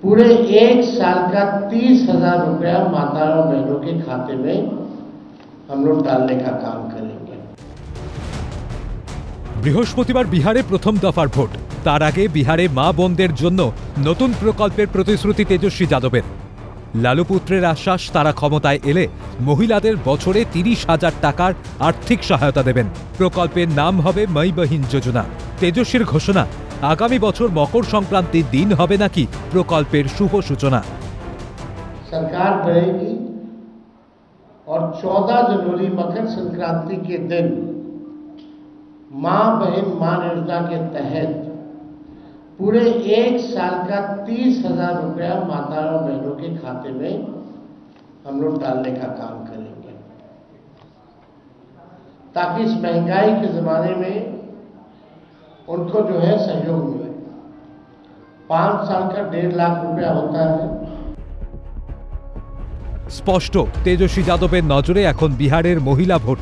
पूरे 1 साल का 30,000 रुपया माता और बहनों के खाते में हम लोग डालने का काम करेंगे। বৃহস্পতিবার বিহারে প্রথম দফার ভোট। তার আগে বিহারে মা বোনদের জন্য নতুন প্রকল্পের প্রতিশ্রুতি তেজস্বী যাদবের। লালু পুত্রের আশ্বাস, তারা ক্ষমতায় এলে মহিলাদের বছরে 30,000 টাকার আর্থিক সহায়তা দেবেন। প্রকল্পের নাম হবে মাই বহিন যোজনা। তেজস্বীর ঘোষণা, আগামী বছর মকর সংক্রান্তির দিন হবে নাকি প্রকল্পের শুভ সূচনা। सरकार बढ़ेगी और 14 जनवरी मकर संक्रांति के दिन मां बहन मान योजना के तहत पूरे 1 साल का 30,000 रुपया माता और बहनों के खाते में हम लोग डालने का काम करेंगे, ताकि इस महंगाई के जमाने में उनको जो है सहयोग मिले। 5 साल का 1.5 लाख रुपया होता है। স্পষ্ট, তেজস্বী যাদবের নজরে এখন বিহারের মহিলা ভোট।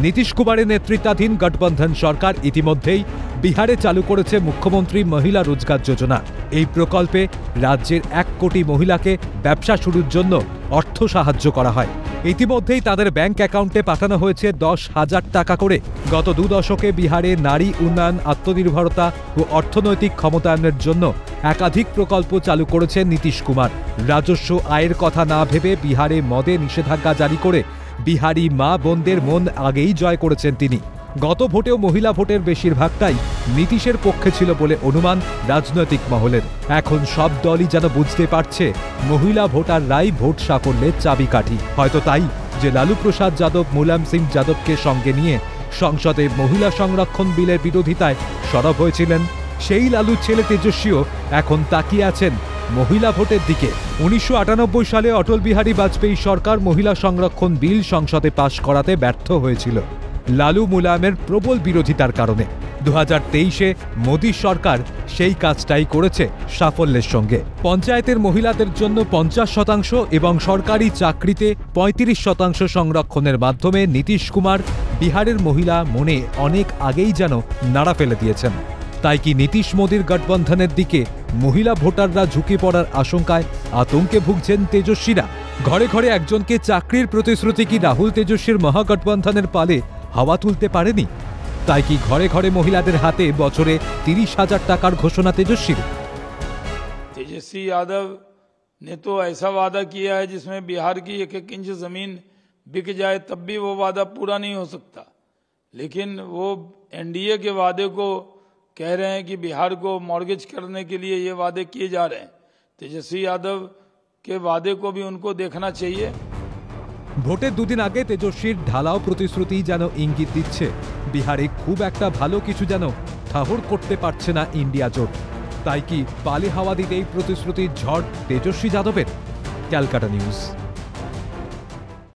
নীতিশ কুমারের নেতৃত্বাধীন গঠবন্ধন সরকার ইতিমধ্যেই বিহারে চালু করেছে মুখ্যমন্ত্রী মহিলা রোজগার যোজনা। এই প্রকল্পে রাজ্যের 1 কোটি মহিলাকে ব্যবসা শুরুর জন্য অর্থ সাহায্য করা হয়। ইতিমধ্যেই তাদের ব্যাংক অ্যাকাউন্টে পাঠানো হয়েছে 10,000 টাকা করে। গত 2 দশকে বিহারে নারী উন্নয়ন, আত্মনির্ভরতা ও অর্থনৈতিক ক্ষমতায়নের জন্য একাধিক প্রকল্প চালু করেছেন নীতিশ কুমার। রাজস্ব আয়ের কথা না ভেবে বিহারে মদে নিষেধাজ্ঞা জারি করে বিহারি মা বোনদের মন আগেই জয় করেছেন তিনি। গত ভোটেও মহিলা ভোটের বেশিরভাগটাই নীতিশের পক্ষে ছিল বলে অনুমান রাজনৈতিক মহলের। এখন সব দলই যেন বুঝতে পারছে মহিলা ভোটাররাই ভোট সাফল্যের চাবিকাঠি। হয়তো তাই যে লালু প্রসাদ যাদব মুলায়ম সিং যাদবকে সঙ্গে নিয়ে সংসদে মহিলা সংরক্ষণ বিলের বিরোধিতায় সরব হয়েছিলেন, সেই লালুর ছেলে তেজস্বীও এখন তাকিয়ে আছেন মহিলা ভোটের দিকে। 1998 সালে অটল বিহারী বাজপেয়ী সরকার মহিলা সংরক্ষণ বিল সংসদে পাশ করাতে ব্যর্থ হয়েছিল লালু মুলায়মের প্রবল বিরোধিতার কারণে। 2023-এ মোদী সরকার সেই কাজটাই করেছে সাফল্যের সঙ্গে। পঞ্চায়েতের মহিলাদের জন্য 50% এবং সরকারি চাকরিতে 35% সংরক্ষণের মাধ্যমে নীতিশ কুমার বিহারের মহিলা মনে অনেক আগেই যেন নাড়া ফেলে দিয়েছেন। তাই কি নীতিশ মোদীর গঠবন্ধনের দিকে মহিলা ভোটাররা ঝুঁকে পড়ার আশঙ্কায় আতঙ্কে ভুগছেন তেজস্বীরা? ঘরে ঘরে একজনকে চাকরির প্রতিশ্রুতি কি রাহুল তেজস্বীর মহাগঠবন্ধনের পালে হাওয়া তুলতে পারেনি? তাই কি ঘরে ঘরে মহিলাদের হাতে বছরে 30,000 টাকার ঘোষণা তেজস্বীর? तेजस्वी यादव ने तो ऐसा वादा किया है जिसमें बिहार की 1-1 इंच जमीन बिक जाए तब भी वो वादा पूरा नहीं हो सकता। लेकिन वो एनडीए के वादे को कह रहे हैं कि बिहार को मॉर्गेज करने के लिए ये वादे किए जा रहे हैं। तेजस्वी यादव के वादे को भी उनको देखना चाहिए। ভোটের 2 দিন আগে তেজস্বীর ঢালাও প্রতিশ্রুতি যেন ইঙ্গিত দিচ্ছে বিহারে খুব একটা ভালো কিছু যেন ঠাহর করতে পারছে না ইন্ডিয়া জোট। তাই কি পালে হাওয়া দিতেই প্রতিশ্রুতির ঝড় তেজস্বী যাদবের? ক্যালকাটা নিউজ।